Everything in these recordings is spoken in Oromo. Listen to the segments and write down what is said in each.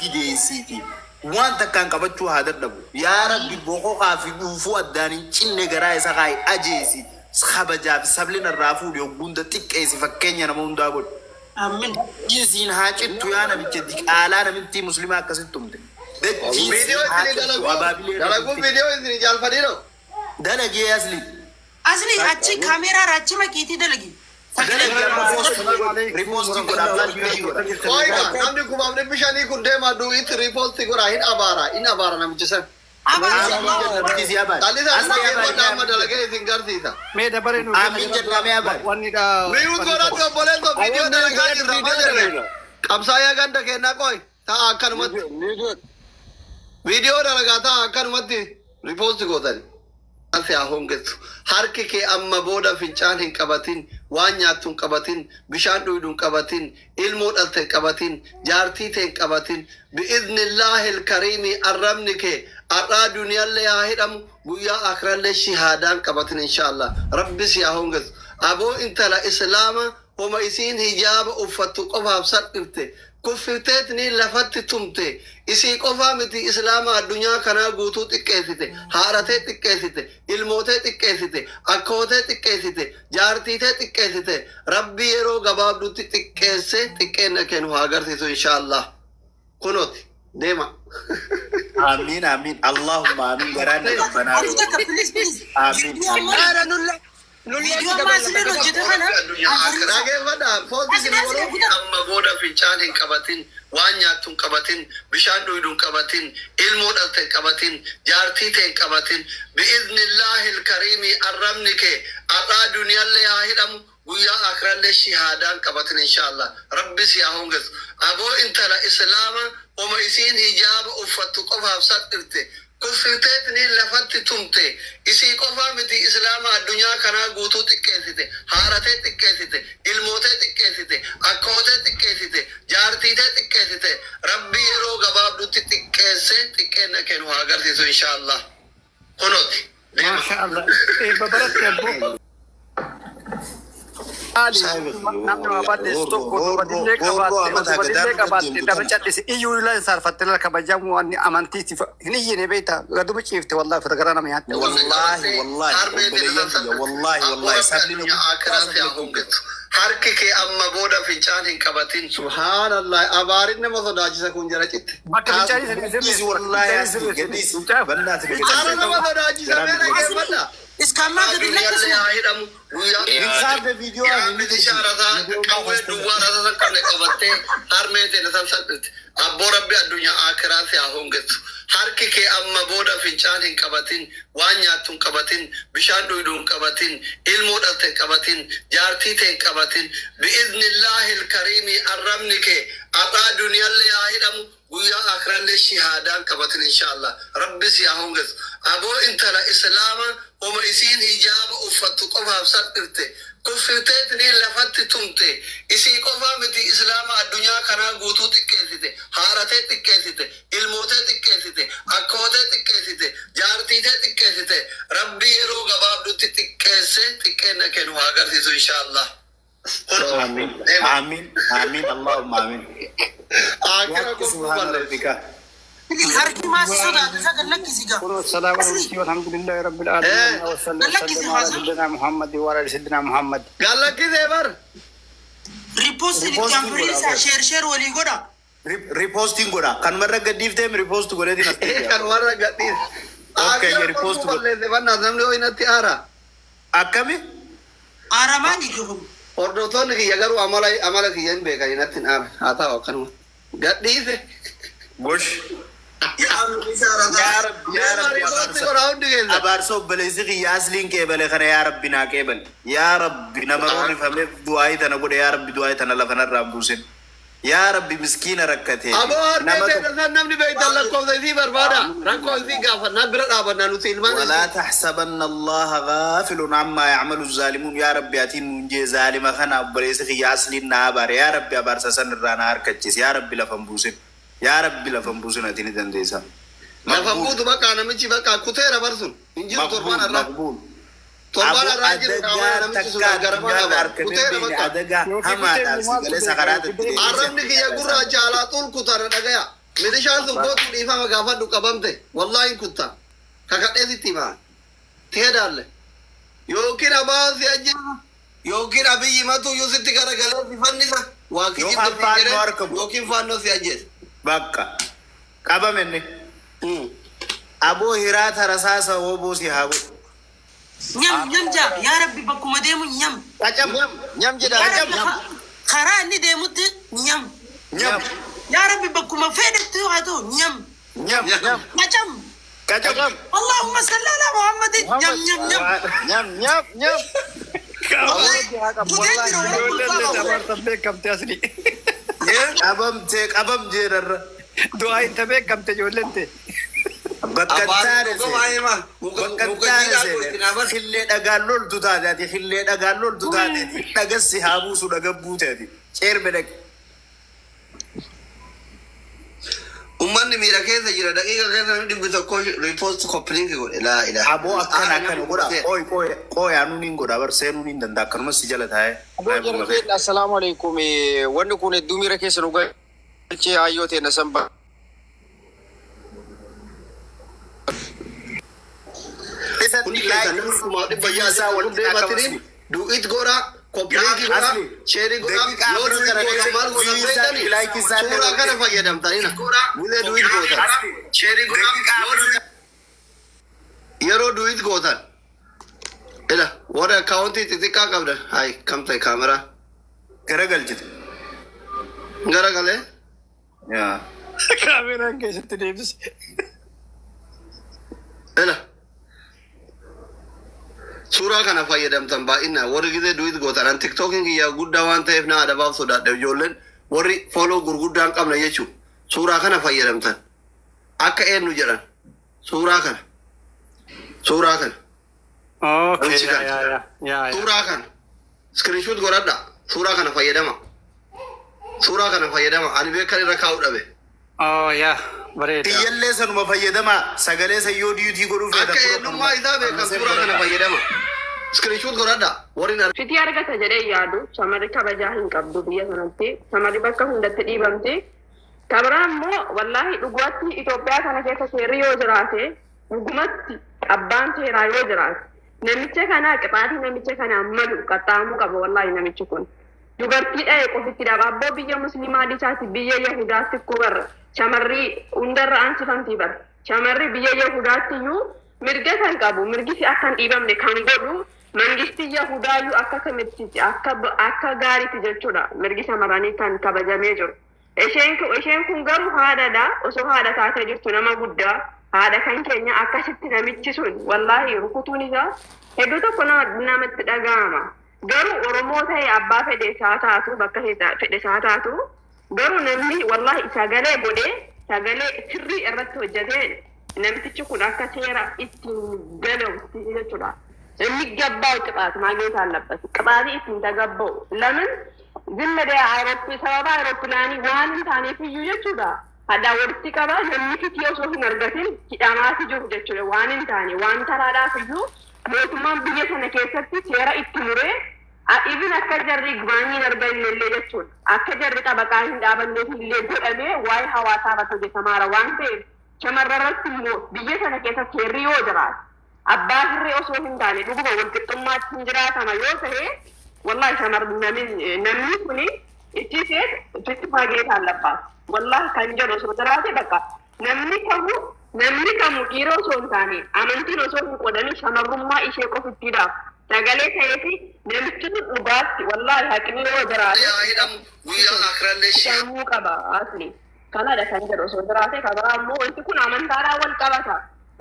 fideessiti wanta kan qabachuu haa dadhabu yaa rabbi boqoqaa fi dhuunfuu addaan hin cinne garaa isa kaayi ajeesi kabajaaf sablina irraa fuudhi hunda xiqqeessi fakkeenya nama hundaa godhu. Amin. Jinsiin haa cittu yaa namicha diqaalaa namitti muslimaa akkasitti tumte. Dalaguu viidiyoo isin jaalfadhiidho. Dalagee asli. Asli achi kaameeraa raachii makiitii dalagi. Namni kumaamni bishanii kun deemaa du'iitti riipoosti godhaa hin abaara namichi san. Dalagee isin garsiisa. Miyuut godhatti obboleetto viidiyoo dalagaa jirra malee. Qabsaa'ee ganda kennaa qoy ta'a akkanumatti. Viidiyoo dalagaa ta'a akkanumatti riipoosti gootani. Ase ahongetu harki kee amma booda fincaan hin qabatin waan nyaattu hin qabatin bishaan dhuydu hin qabatin ilmoo dhalte hin qabatin jaartii ta'e hin qabatin bi'iznillaahi ilkariimi arrabni kee arraa duniyaallee haa hidhamu guyyaa akiraallee shahaadaan qabatin inshaallah rabbi si ahongetu aboo intala islaama homa isiin hijaaba uffattu qofaaf salphifte kuffiteetni lafatti tumte isii qofaa miti islaama addunyaa kanaa guutuu xiqqeessite haaratee xiqqeessite ilmootee xiqqeessite akkootee xiqqeessite jaartiitee xiqqeessite rabbi yeroo gabaabdutti xiqqeesse xiqqeenna kennu haa agarsiisu inshaallah kunooti deema. Amiin amiin Allahumma amiin garaan banaa amiin. Amma booda fincaan hin qabatin waan nyaattu hin qabatin bishaan dhuydu hin qabatin ilmoo dhalte hin qabatin jaartii ta'e hin qabatin bi'iznillaahi ilkariimi arrabni kee arraa duniyaallee haa hidhamu guyyaa akiraallee shahaadaan qabatin inshaallah rabbi si haa hongesu aboo intala islaama homa isiin hijaaba uffattu qofaaf salphifte kuffiteetni lafatti tumte isii qofaa miti islaama addunyaa kanaa guutuu xiqqeessite haaratee xiqqeessite ilmootee xiqqeessite akkootee xiqqeessite jaartiitee xiqqeessite rabbi yeroo gabaabdutti xiqqeesse xiqqeenna kennu haa agarsiisu inshaallah kunooti harki kee amma booda fincaan hin qabatin subhaanallah abaarin nama sodaachisa kun jara citte nama sodaachisa meena geeffadha Iskamma hidhamu guyyaa qawwee duwwaa rasa kan qabatte harmee ta'e san salphifte abboo rabbi addunyaa akiraa si haa hongetu harki kee amma booda fincaan hin qabatin waan nyaattu hin qabatin bishaan dhuydu hin qabatin ilmoo dhalte hin qabatin jaartii ta'e hin qabatin bi'iznillaahi ilkariimi arrabni kee arraa duniyaallee haa hidhamu guyyaa akiraallee shahaadaan qabatin inshaallah rabbi si haa hongetu aboo intala islaama homa isiin hijaaba uffattu qofaaf salphifte kuffiteetni lafatti tumte isii qofaa miti islaama addunyaa kanaa guutuu xiqqeessite haaratee xiqqeessite ilmootee xiqqeessite akkootee xiqqeessite jaartiitee xiqqeessite rabbi yeroo gabaabdutti xiqqeesse xiqqeenna kennu haa agarsiisu inshaallah. Amiin amiin amiin Allahumma amiin. Akira subhaana rabbika. harki maasi sodaatu sagal lakkisiga. السلام عليكم والحمد لله رب العالمين وصلى الله على سيدنا محمد وعلى سيدنا محمد. قال لك كذا بر Riposti kan polisa share walii godha. Reposting godha kan marra gaddiifteem repost godheetiin as kan warra gadhiis. Okay, repost godha. Wanna namni hoinatti aara. Akkami? Aaramaani jiru. Hordoftoonni kiyya garuu amala kiyya hin beekan inatti hin aara. Haa ta'u akkanuma. Gadhiise. Gosh. Abaarsa obboleessi kiyya asliin qeebale kana yaa rabbi naa qeebale yaa rabbi nama roonifame du'aayii tana godhe yaa rabbi du'aayii tana lafa narraa buusin yaa rabbi miskiina rakkate namni beektan lakkoofsa isii barbaada rakkoo isii gaafannaa bira dhaabannaa nuti ilmaan walaa taxsabanna allaha gaafilun ammaa yacmalu zaalimuun yaa rabbi atiin nuunjee zaalima kana obboleessi kiyya asliin naa abaare yaa rabbi abaarsa san irraa na harkachise yaa rabbi lafan buusin yaa rabbi lafan buusin ati ni dandeessa. Lafan buutu bakka namichi bakka kuteera barsun injiru torbaan irraa torbaan irraa jiru dhaabaa namichi sun garamaa dhaabaa kuteera bakka adagaa hamaadhaaf sagalee sakaraata arrabni kiyya gurraacha alaa xulkutarra dhagaya Milishaan sun gootu dhiifama gaafadhu qabamte wallaahi kutta kakadheesitti himaa teedaalle yookiin abaan si ajjeesa yookiin abiyyi matu yusitti garagalee si fannisa waa kijibbe yookiin faannoo si ajjeesa. Bakka qabamenne aboo hiraata rasaasa wooboo si haabu. Nyam ja yaa rabbi bakkuma deemu nyam. Nyam jedha karaa inni deemutti nyam. يا ربي بكم فينك هاتو نيم نيم كجم كجم اللهم صل على محمد نيم نيم نيم نيم نيم أبم جيرر دعاء تبيك كم تجولنتي بكتارس خلي دغالول دوداتي خلي دغالول دوداتي دغسي هابوسو دغبوتاتي شير بدك ummanni miira keessa jira daqiiqa keessa dhibbi tokko riipoost koppiliinki godhe laa ilaa aboo akkana godha qoy anu nin godha bar seenu nin danda'a akkanuma si jala taa'e assalaamu alaykum wanni kun hedduu miira keessa nu galchee hayyoo ta'e na samba hundi keessan namni kumaa dhibba yaasaa wal deematiniin du'it godha koppiliinki godha sheerii godha yoo du'it godha maal godha beektanii suuraa kana fayyadamtanina bulee du'it gootan sheerii godha yeroo du'it gootan ila warra akkaawuntii xixiqqaa qabdan hayi kam ta'e kaameraa garagalchite garagalee kaameraan keessatti deebise ila suuraa kana fayyadamtan baay'inaan warri gizee du'it gootan an tiktookiin kiyyaa guddaa waan ta'eef na adabaaf sodaadha ijoolleen warri fooloo gurguddaan qabna jechuun suuraa kana fayyadamtan akka eenyu jedhan suuraa kana suuraa kana iskiriinshuut godhadha suuraa kana fayyadama ani beekan irra kaa'u dhabe Tiyyallee sanuma fayyadama sagalee sayyoo diyuutii godhuuf akka eenyummaa isaa beekan suuraa kana fayyadama iskiriinshuut godhadha warri fitii argata jedhee yaadu shamarri kabajaa hin qabdu biyya sanatti shamarri bakka hundatti dhiibamti kabira immoo wallaahi dhugaatti Itoophiyaa kana keessa seerri yoo jiraate dhugumatti abbaan seeraa yoo jiraate namicha kana qixaatii namicha kana malu qaxxaamuu qaba wallaahi namichi kun dubartii dha'e qofitti dhaba abboo biyya musliimaa dhiisaati biyya yahudaatti kubarra shamarri hundarra aansifamtii bara shamarri biyya yahudaatti iyyuu mirga kan qabu mirgisi akkan dhiibamne kan godhu mangisti yahudaayyuu akka kamitti akka gaariitti jechuudha mirgi shamarranii kan kabajamee jiru isheen kun garuu haadhadha osoo haadha taatee jirtu nama guddaa haadha kan keenya akkasitti namichi sun wallaahi rukutuun isaa hedduu tokko namatti dhaga'ama garuu oromoo ta'e abbaa fedhe isaa taatu bakka fedhe isaa taatu garuu namni wallaahi sagalee godhee sagalee sirrii irratti hojjetee namtichi kun akka seera ittiin galawti jechuudha. Inni gabbaa qixaat maageet aallabbat qixaatii ittiin tagabba'u lamin zimmadee sababa aeropilaanii waan hin taaneef iyyuu jechuudha. Haddaa walitti qabaa namni fitii osoo hin argatin hidhamaati jiru jechuudha waan hin taane waan taraadhaaf iyyuu mootummaan biyya sana keessatti seera itti muree ibin akka jarri gbaanii hin argannellee jechuudha. Akka jarri xabaqaa hin dhaabanneef illee godhamee waa'ee hawaasaa irratti hojjetamaara waan ta'eef shamarrarratti immoo biyya sana keessatti seerri yoo jiraate abbaa hirree osoo hin taane dhuguma walqixxummaatti hin jiraatama yoo ta'e wallahi shamarri namni kuni itti seet itti maageet aallabbaat wallahi kan jedhu osoo jiraate bakka namni kamu dhiira osoo hin taane amantiin osoo hin qodani shamarrummaa ishee qofittiidhaaf sagalee ta'eefi namichi dhugaatti wallahi haqni yoo jiraate sammuu qaba asli kanadha kan jedhu osoo jiraate kabiraa immoo wanti kun amantaadhaan wal qabata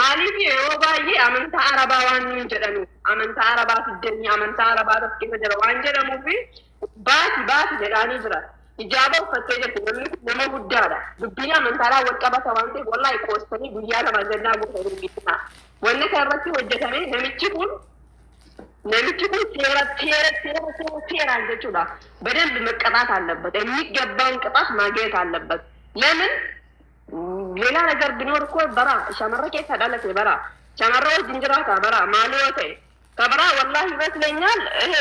maaliif yeroo baay'ee amantaa arabaa waan nuun jedhanu amantaa arabaa fiddanii amantaa arabaa tokkifa jira waan jedhamuufi baati jedhaanii jira ijaaba uffattee jirti namni nama guddaadha dubbiin amantaadhaan wal qabata waan ta'eef wallahi qoostanii guyyaa lama jannaa guutuu hirgitina wanni kana irratti hojjetame namichi kun seeraan jechuudha በደንብ መቀጣት አለበት የሚገባውን ቅጣት ማግኘት አለበት ለምን ሌላ ነገር ቢኖር እኮ በራ ሸመረ ከታ ዳለተ በራ ሸመረው ድንጅራታ በራ ማለወተ ከበራ ወላሂ ይመስለኛል ይሄ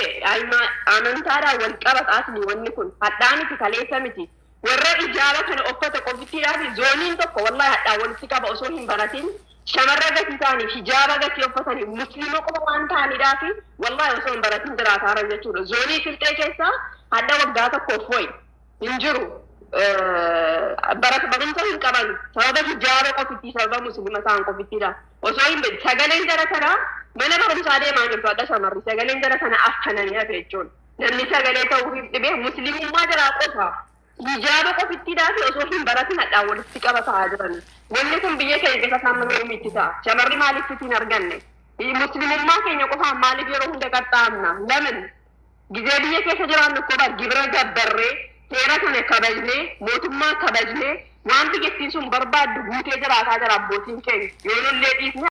አመንታራ ወልቀበት አስሊ ወንኩን አዳንቲ ከሌሰምቲ warra ijaara kana uffata qofittiidhaaf zooniin tokko wallahi hadhaa walitti qaba osoo hin baratin shamarra gatii ta'anii hijaaba gatii uffatanii musliima qofa waan ta'aniidhaaf wallahi osoo hin baratin jiraataara jechuudha. Zoonii filxee keessaa hadda waggaa tokkoof wayi hin jiru. barumsa hin qaban sababa hijaaba qofittii sababa musliima ta'an qofittiidha. Osoo hin beekne sagaleen jara kana mana barumsaa deemaa jirtu adda shamarri sagaleen jara kana affananii hafe jechuudha. Namni sagalee ta'uu dhibee musliimummaa jaraa qofa hijaaba qofittiidhaa fi osoo hin baratin hadhaa walitti qabataa jiran. Wanni kun biyya keenya keessa saamamee miti ta'a. Shamarri maaliif ittiin arganne? Musliimummaa keenya qofaan maaliif yeroo hunda qaxxaamna? Lamin gizee biyya keessa jiraannu qofa gibira gabbarree seera kana kabajnee mootummaa kabajnee waan biyyattiin sun barbaaddu guutee jiraataa jira abbootiin keenya yoo lollee dhiisne